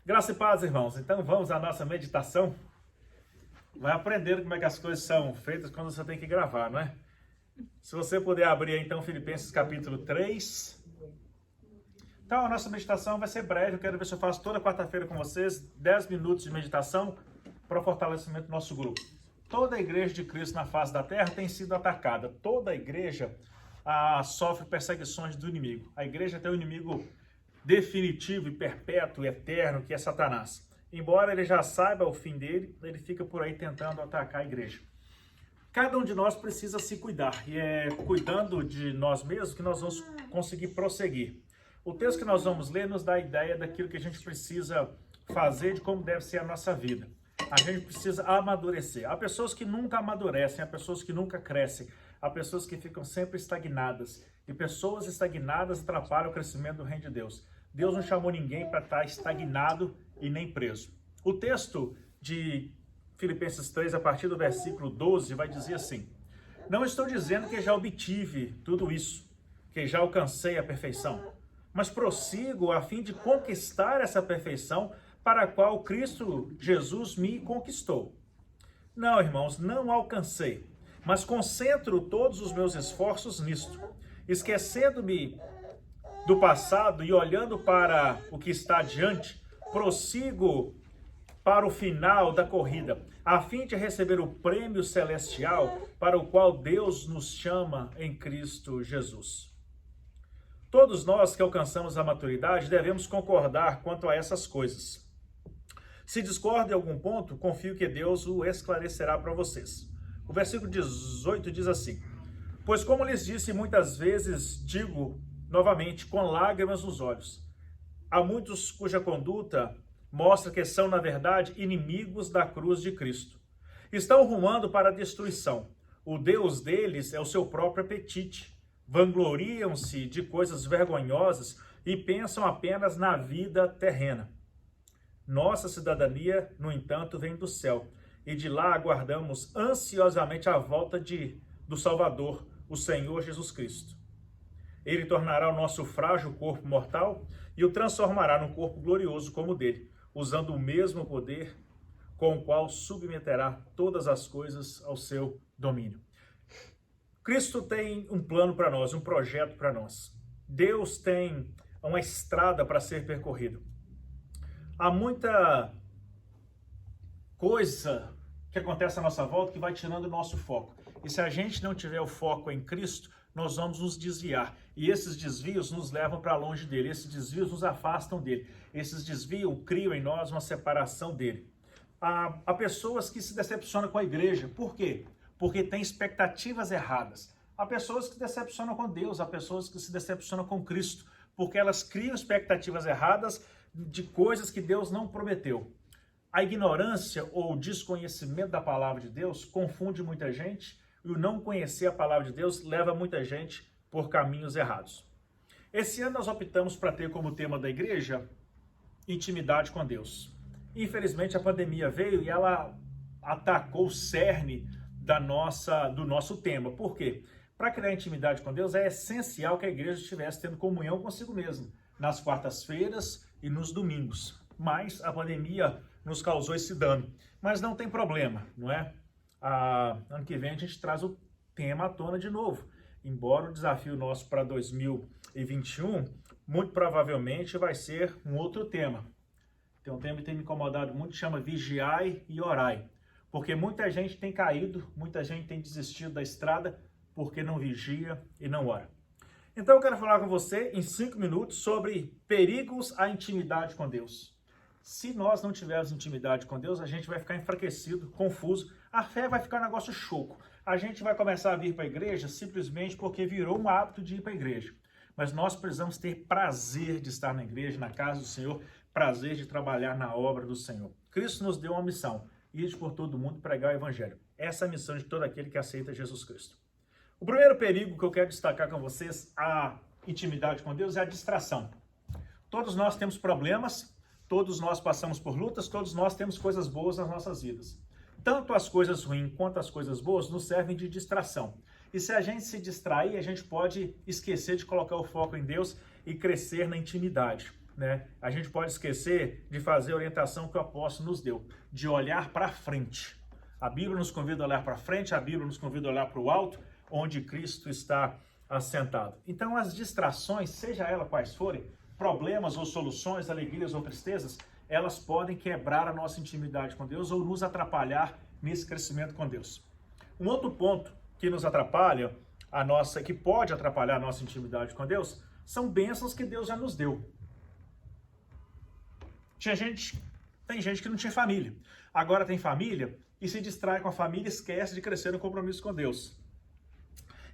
Graça e paz, irmãos. Então vamos à nossa meditação. Vai aprender como é que as coisas são feitas quando você tem que gravar, não é? Se você puder abrir aí, então, Filipenses capítulo 3. Então a nossa meditação vai ser breve. Eu quero ver se eu faço toda quarta-feira com vocês 10 minutos de meditação para o fortalecimento do nosso grupo. Toda a igreja de Cristo na face da terra tem sido atacada. Toda a igreja sofre perseguições do inimigo. A igreja tem um inimigo definitivo e perpétuo e eterno, que é Satanás. Embora ele já saiba o fim dele, ele fica por aí tentando atacar a igreja. Cada um de nós precisa se cuidar, e é cuidando de nós mesmos que nós vamos conseguir prosseguir. O texto que nós vamos ler nos dá a ideia daquilo que a gente precisa fazer, de como deve ser a nossa vida. A gente precisa amadurecer. Há pessoas que nunca amadurecem, há pessoas que nunca crescem, há pessoas que ficam sempre estagnadas. E pessoas estagnadas atrapalham o crescimento do reino de Deus. Deus não chamou ninguém para estar estagnado e nem preso. O texto de Filipenses 3, a partir do versículo 12, vai dizer assim: não estou dizendo que já obtive tudo isso, que já alcancei a perfeição, mas prossigo a fim de conquistar essa perfeição para a qual Cristo Jesus me conquistou. Não, irmãos, não alcancei, mas concentro todos os meus esforços nisto, esquecendo-me do passado e olhando para o que está adiante, prossigo para o final da corrida, a fim de receber o prêmio celestial para o qual Deus nos chama em Cristo Jesus. Todos nós que alcançamos a maturidade devemos concordar quanto a essas coisas. Se discorda em algum ponto, confio que Deus o esclarecerá para vocês. O versículo 18 diz assim: pois como lhes disse muitas vezes, digo novamente, com lágrimas nos olhos, há muitos cuja conduta mostra que são, na verdade, inimigos da cruz de Cristo. Estão rumando para a destruição. O Deus deles é o seu próprio apetite. Vangloriam-se de coisas vergonhosas e pensam apenas na vida terrena. Nossa cidadania, no entanto, vem do céu, e de lá aguardamos ansiosamente a volta do Salvador, o Senhor Jesus Cristo. Ele tornará o nosso frágil corpo mortal e o transformará num corpo glorioso como o dele, usando o mesmo poder com o qual submeterá todas as coisas ao seu domínio. Cristo tem um plano para nós, um projeto para nós. Deus tem uma estrada para ser percorrida. Há muita coisa que acontece à nossa volta que vai tirando o nosso foco. E se a gente não tiver o foco em Cristo, nós vamos nos desviar. E esses desvios nos levam para longe dele. Esses desvios nos afastam dele. Esses desvios criam em nós uma separação dele. Há pessoas que se decepcionam com a igreja. Por quê? Porque têm expectativas erradas. Há pessoas que se decepcionam com Deus. Há pessoas que se decepcionam com Cristo. Porque elas criam expectativas erradas de coisas que Deus não prometeu. A ignorância ou desconhecimento da palavra de Deus confunde muita gente. E o não conhecer a palavra de Deus leva muita gente por caminhos errados. Esse ano nós optamos para ter como tema da igreja intimidade com Deus. Infelizmente a pandemia veio e ela atacou o cerne do nosso tema. Por quê? Para criar intimidade com Deus é essencial que a igreja estivesse tendo comunhão consigo mesma, nas quartas-feiras e nos domingos. Mas a pandemia nos causou esse dano. Mas não tem problema, não é? Ano que vem a gente traz o tema à tona de novo. Embora o desafio nosso para 2021, muito provavelmente vai ser um outro tema. Tem um tema que tem me incomodado muito, chama Vigiai e Orai. Porque muita gente tem caído, muita gente tem desistido da estrada porque não vigia e não ora. Então eu quero falar com você em 5 minutos sobre perigos à intimidade com Deus. Se nós não tivermos intimidade com Deus, a gente vai ficar enfraquecido, confuso, a fé vai ficar um negócio choco. A gente vai começar a vir para a igreja simplesmente porque virou um hábito de ir para a igreja. Mas nós precisamos ter prazer de estar na igreja, na casa do Senhor, prazer de trabalhar na obra do Senhor. Cristo nos deu uma missão, ir por todo mundo pregar o evangelho. Essa é a missão de todo aquele que aceita Jesus Cristo. O primeiro perigo que eu quero destacar com vocês, a intimidade com Deus, é a distração. Todos nós temos problemas, todos nós passamos por lutas, todos nós temos coisas boas nas nossas vidas. Tanto as coisas ruins quanto as coisas boas nos servem de distração. E se a gente se distrair, a gente pode esquecer de colocar o foco em Deus e crescer na intimidade. né, a gente pode esquecer de fazer a orientação que o apóstolo nos deu, de olhar para frente. A Bíblia nos convida a olhar para frente, a Bíblia nos convida a olhar para o alto, onde Cristo está assentado. Então as distrações, seja elas quais forem, problemas ou soluções, alegrias ou tristezas, elas podem quebrar a nossa intimidade com Deus ou nos atrapalhar nesse crescimento com Deus. Um outro ponto que nos atrapalha, que pode atrapalhar a nossa intimidade com Deus, são bênçãos que Deus já nos deu. Tem gente que não tinha família, agora tem família e se distrai com a família e esquece de crescer no compromisso com Deus.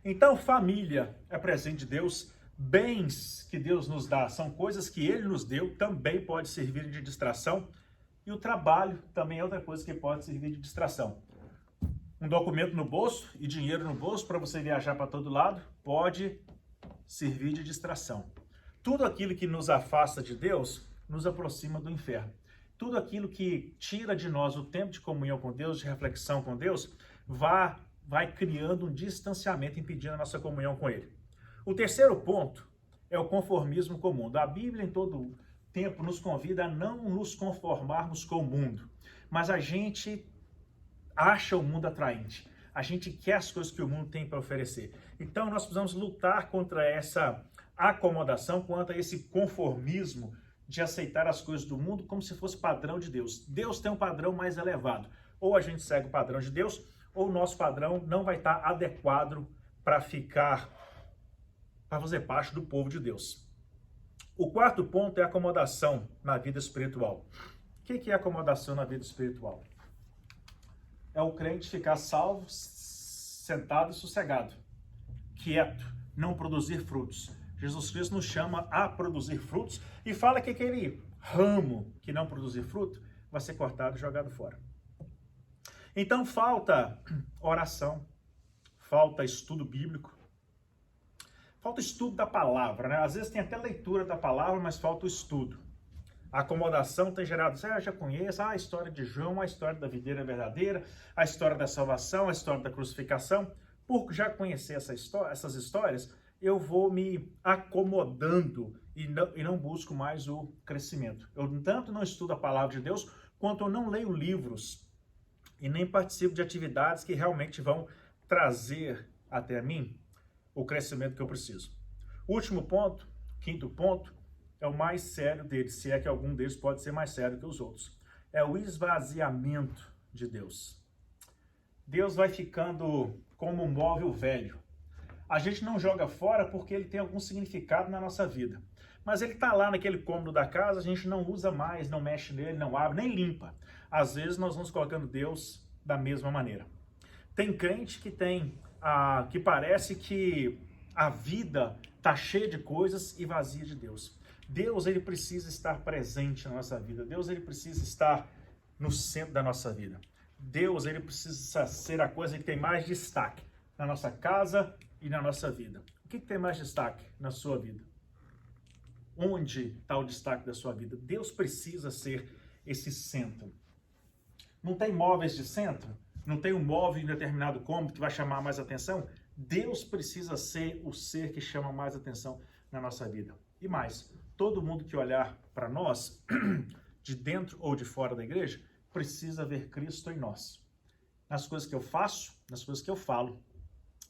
Então, família é presente de Deus, bens que Deus nos dá são coisas que Ele nos deu, também pode servir de distração, e o trabalho também é outra coisa que pode servir de distração. Um documento no bolso e dinheiro no bolso para você viajar para todo lado pode servir de distração. Tudo aquilo que nos afasta de Deus nos aproxima do inferno. Tudo aquilo que tira de nós o tempo de comunhão com Deus, de reflexão com Deus, vai criando um distanciamento, impedindo a nossa comunhão com Ele. O terceiro ponto é o conformismo com o mundo. A Bíblia em todo tempo nos convida a não nos conformarmos com o mundo, mas a gente acha o mundo atraente. A gente quer as coisas que o mundo tem para oferecer. Então nós precisamos lutar contra essa acomodação, contra esse conformismo de aceitar as coisas do mundo como se fosse padrão de Deus. Deus tem um padrão mais elevado. Ou a gente segue o padrão de Deus, ou o nosso padrão não vai estar adequado para fazer parte do povo de Deus. O quarto ponto é a acomodação na vida espiritual. O que é acomodação na vida espiritual? É o crente ficar salvo, sentado e sossegado, quieto, não produzir frutos. Jesus Cristo nos chama a produzir frutos e fala que aquele ramo que não produzir fruto vai ser cortado e jogado fora. Então falta oração, falta estudo bíblico, falta estudo da palavra, né? Às vezes tem até leitura da palavra, mas falta o estudo. A acomodação tem gerado, eu já conheço a história de João, a história da videira verdadeira, a história da salvação, a história da crucificação. Por já conhecer essas histórias, eu vou me acomodando e não busco mais o crescimento. Eu tanto não estudo a palavra de Deus, quanto eu não leio livros e nem participo de atividades que realmente vão trazer até mim o crescimento que eu preciso. O último ponto, quinto ponto, é o mais sério deles, se é que algum deles pode ser mais sério que os outros. É o esvaziamento de Deus. Deus vai ficando como um móvel velho. A gente não joga fora porque ele tem algum significado na nossa vida. Mas ele está lá naquele cômodo da casa, a gente não usa mais, não mexe nele, não abre, nem limpa. Às vezes nós vamos colocando Deus da mesma maneira. Tem crente que parece que a vida está cheia de coisas e vazia de Deus. Deus, ele precisa estar presente na nossa vida. Deus, ele precisa estar no centro da nossa vida. Deus, ele precisa ser a coisa que tem mais destaque na nossa casa e na nossa vida. O que tem mais destaque na sua vida? Onde está o destaque da sua vida? Deus precisa ser esse centro. Não tem móveis de centro? Não tem um móvel em determinado cômodo que vai chamar mais atenção? Deus precisa ser o ser que chama mais atenção na nossa vida. E mais, todo mundo que olhar para nós, de dentro ou de fora da igreja, precisa ver Cristo em nós. Nas coisas que eu faço, nas coisas que eu falo,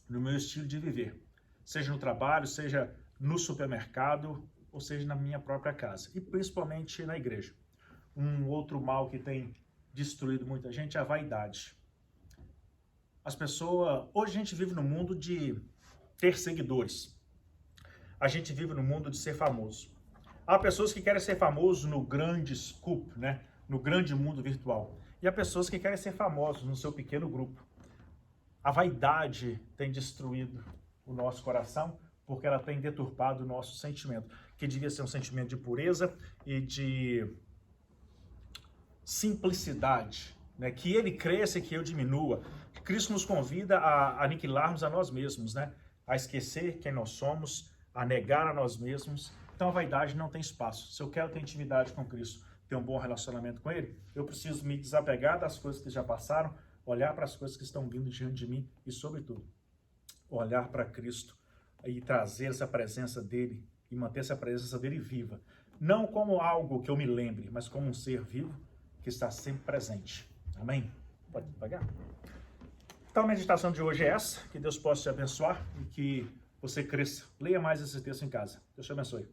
no meu estilo de viver. Seja no trabalho, seja no supermercado, ou seja na minha própria casa. E principalmente na igreja. Um outro mal que tem destruído muita gente é a vaidade. Hoje a gente vive no mundo de ter seguidores. A gente vive no mundo de ser famoso. Há pessoas que querem ser famosos no grande scoop, né? No grande mundo virtual. E há pessoas que querem ser famosos no seu pequeno grupo. A vaidade tem destruído o nosso coração porque ela tem deturpado o nosso sentimento, que devia ser um sentimento de pureza e de simplicidade, né? Que ele cresça e que eu diminua. Cristo nos convida a aniquilarmos a nós mesmos, né? A esquecer quem nós somos, a negar a nós mesmos. Então a vaidade não tem espaço. Se eu quero ter intimidade com Cristo, ter um bom relacionamento com Ele, eu preciso me desapegar das coisas que já passaram, olhar para as coisas que estão vindo diante de mim e, sobretudo, olhar para Cristo e trazer essa presença dEle e manter essa presença dEle viva. não como algo que eu me lembre, mas como um ser vivo que está sempre presente. Amém? Pode pagar. Então a meditação de hoje é essa, que Deus possa te abençoar e que você cresça. Leia mais esse texto em casa. Deus te abençoe.